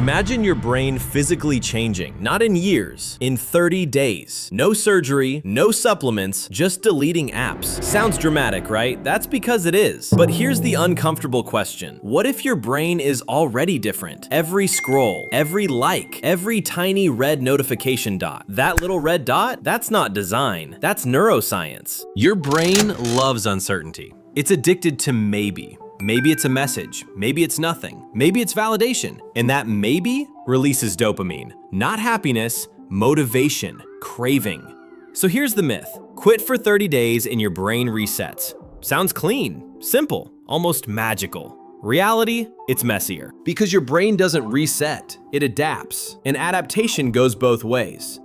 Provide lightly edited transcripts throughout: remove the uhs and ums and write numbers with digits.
Imagine your brain physically changing, not in years, in 30 days. No surgery, no supplements, just deleting apps. Sounds dramatic, right? That's because it is. But here's the uncomfortable question. What if your brain is already different? Every scroll, every like, every tiny red notification dot. That little red dot? That's not design. That's neuroscience. Your brain loves uncertainty. It's addicted to maybe. Maybe it's a message, maybe it's nothing, maybe it's validation, and that maybe releases dopamine. Not happiness, motivation, craving. So here's the myth. Quit for 30 days and your brain resets. Sounds clean, simple, almost magical. Reality, it's messier. Because your brain doesn't reset, it adapts. And adaptation goes both ways.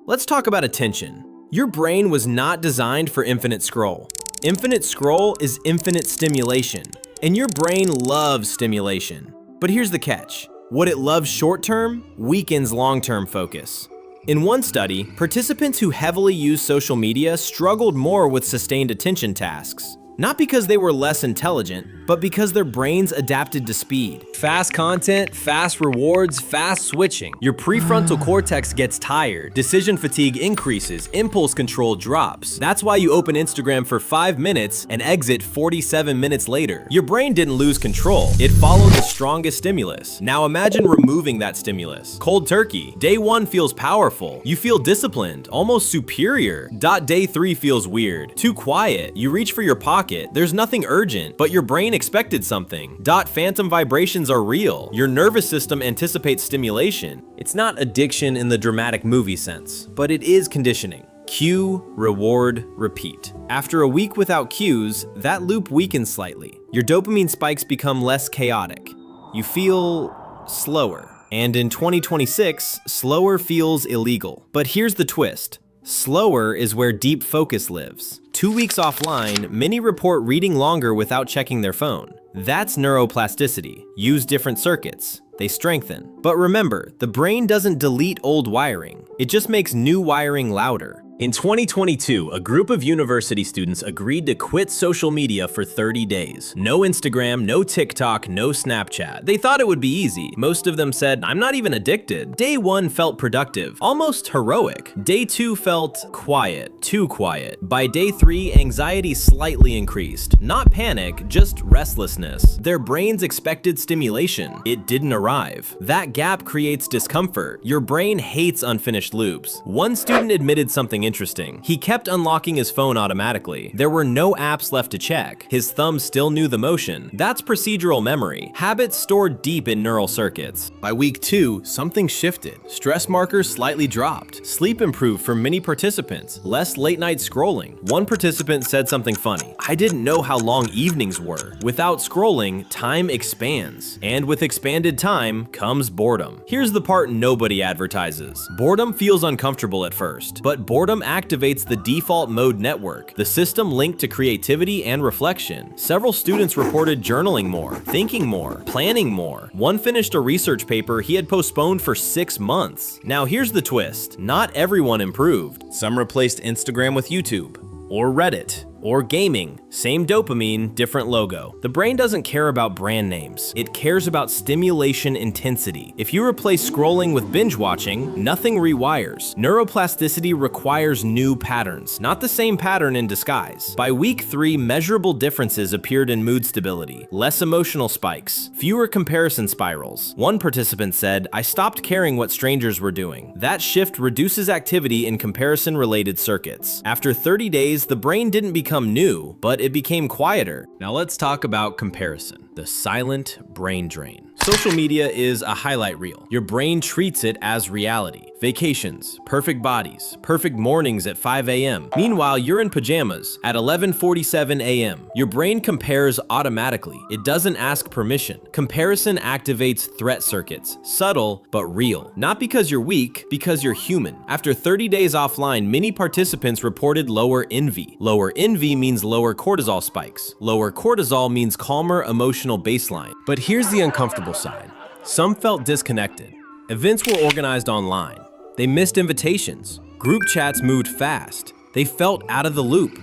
Let's talk about attention. Your brain was not designed for infinite scroll. Infinite scroll is infinite stimulation. And your brain loves stimulation. But here's the catch. What it loves short-term weakens long-term focus. In one study, participants who heavily used social media struggled more with sustained attention tasks. Not because they were less intelligent, but because their brains adapted to speed. Fast content, fast rewards, fast switching. Your prefrontal cortex gets tired, decision fatigue increases, impulse control drops. That's why you open Instagram for 5 minutes and exit 47 minutes later. Your brain didn't lose control, it followed the strongest stimulus. Now imagine removing that stimulus. Cold turkey. Day 1 feels powerful. You feel disciplined, almost superior. Day 3 feels weird, too quiet. You reach for your pocket. There's nothing urgent, but your brain expected something. Phantom vibrations are real. Your nervous system anticipates stimulation. It's not addiction in the dramatic movie sense, but it is conditioning. Cue, reward, repeat. After a week without cues, that loop weakens slightly. Your dopamine spikes become less chaotic. You feel slower. And in 2026, slower feels illegal. But here's the twist. Slower is where deep focus lives. 2 weeks offline, many report reading longer without checking their phone. That's neuroplasticity. Use different circuits. They strengthen. But remember, the brain doesn't delete old wiring. It just makes new wiring louder. In 2022, a group of university students agreed to quit social media for 30 days. No Instagram, no TikTok, no Snapchat. They thought it would be easy. Most of them said, "I'm not even addicted." Day 1 felt productive, almost heroic. Day 2 felt quiet, too quiet. By day 3, anxiety slightly increased. Not panic, just restlessness. Their brains expected stimulation. It didn't arrive. That gap creates discomfort. Your brain hates unfinished loops. One student admitted something interesting. He kept unlocking his phone automatically. There were no apps left to check. His thumb still knew the motion. That's procedural memory. Habits stored deep in neural circuits. By week 2, something shifted. Stress markers slightly dropped. Sleep improved for many participants. Less late-night scrolling. One participant said something funny. "I didn't know how long evenings were. Without scrolling, time expands. And with expanded time comes boredom." Here's the part nobody advertises. Boredom feels uncomfortable at first, but boredom activates the default mode network, the system linked to creativity and reflection. Several students reported journaling more, thinking more, planning more. One finished a research paper he had postponed for 6 months. Now here's the twist. Not everyone improved. Some replaced Instagram with YouTube, or Reddit, or gaming. Same dopamine, different logo. The brain doesn't care about brand names. It cares about stimulation intensity. If you replace scrolling with binge watching, nothing rewires. Neuroplasticity requires new patterns, not the same pattern in disguise. By week 3, measurable differences appeared in mood stability, less emotional spikes, fewer comparison spirals. One participant said, "I stopped caring what strangers were doing." That shift reduces activity in comparison-related circuits. After 30 days, the brain didn't become new, but it became quieter. Now let's talk about comparison, the silent brain drain. Social media is a highlight reel. Your brain treats it as reality. Vacations, perfect bodies, perfect mornings at 5 a.m. Meanwhile, you're in pajamas at 11:47 a.m. Your brain compares automatically. It doesn't ask permission. Comparison activates threat circuits, subtle but real. Not because you're weak, because you're human. After 30 days offline, many participants reported lower envy. Lower envy means lower cortisol spikes. Lower cortisol means calmer emotional baseline. But here's the uncomfortable side. Some felt disconnected. Events were organized online. They missed invitations. Group chats moved fast. They felt out of the loop.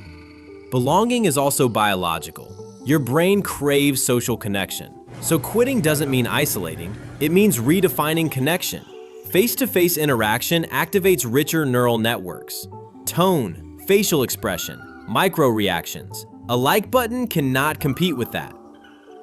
Belonging is also biological. Your brain craves social connection. So quitting doesn't mean isolating, it means redefining connection. Face-to-face interaction activates richer neural networks. Tone, facial expression, micro-reactions. A like button cannot compete with that.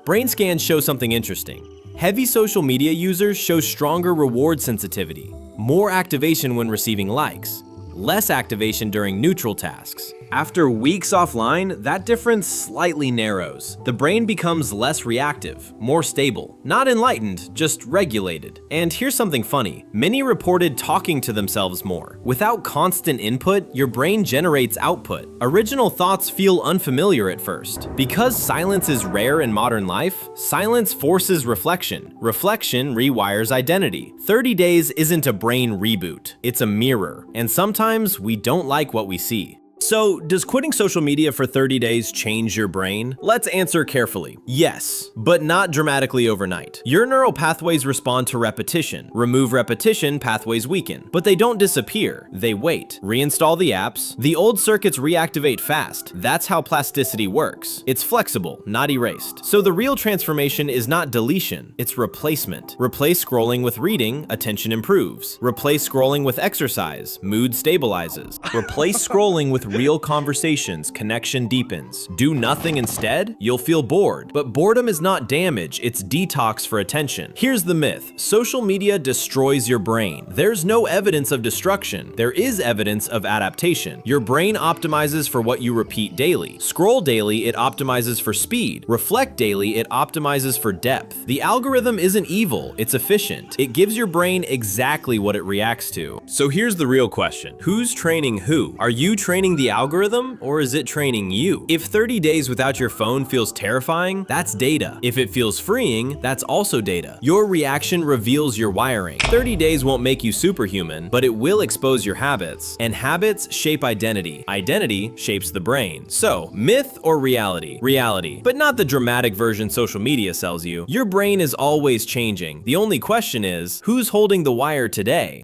Brain scans show something interesting. Heavy social media users show stronger reward sensitivity, more activation when receiving likes, less activation during neutral tasks. After weeks offline, that difference slightly narrows. The brain becomes less reactive, more stable. Not enlightened, just regulated. And here's something funny. Many reported talking to themselves more. Without constant input, your brain generates output. Original thoughts feel unfamiliar at first. Because silence is rare in modern life, silence forces reflection. Reflection rewires identity. 30 days isn't a brain reboot, it's a mirror. And sometimes we don't like what we see. So, does quitting social media for 30 days change your brain? Let's answer carefully. Yes, but not dramatically overnight. Your neural pathways respond to repetition. Remove repetition, pathways weaken. But they don't disappear, they wait. Reinstall the apps. The old circuits reactivate fast. That's how plasticity works. It's flexible, not erased. So the real transformation is not deletion, it's replacement. Replace scrolling with reading, attention improves. Replace scrolling with exercise, mood stabilizes. Replace scrolling with real conversations, connection deepens. Do nothing instead? You'll feel bored. But boredom is not damage, it's detox for attention. Here's the myth. Social media destroys your brain. There's no evidence of destruction. There is evidence of adaptation. Your brain optimizes for what you repeat daily. Scroll daily, it optimizes for speed. Reflect daily, it optimizes for depth. The algorithm isn't evil, it's efficient. It gives your brain exactly what it reacts to. So here's the real question. Who's training who? Are you training the algorithm, or is it training you? If 30 days without your phone feels terrifying, that's data. If it feels freeing, that's also data. Your reaction reveals your wiring. 30 days won't make you superhuman, but it will expose your habits. And habits shape identity. Identity shapes the brain. So, myth or reality? Reality. But not the dramatic version social media sells you. Your brain is always changing. The only question is, who's holding the wire today?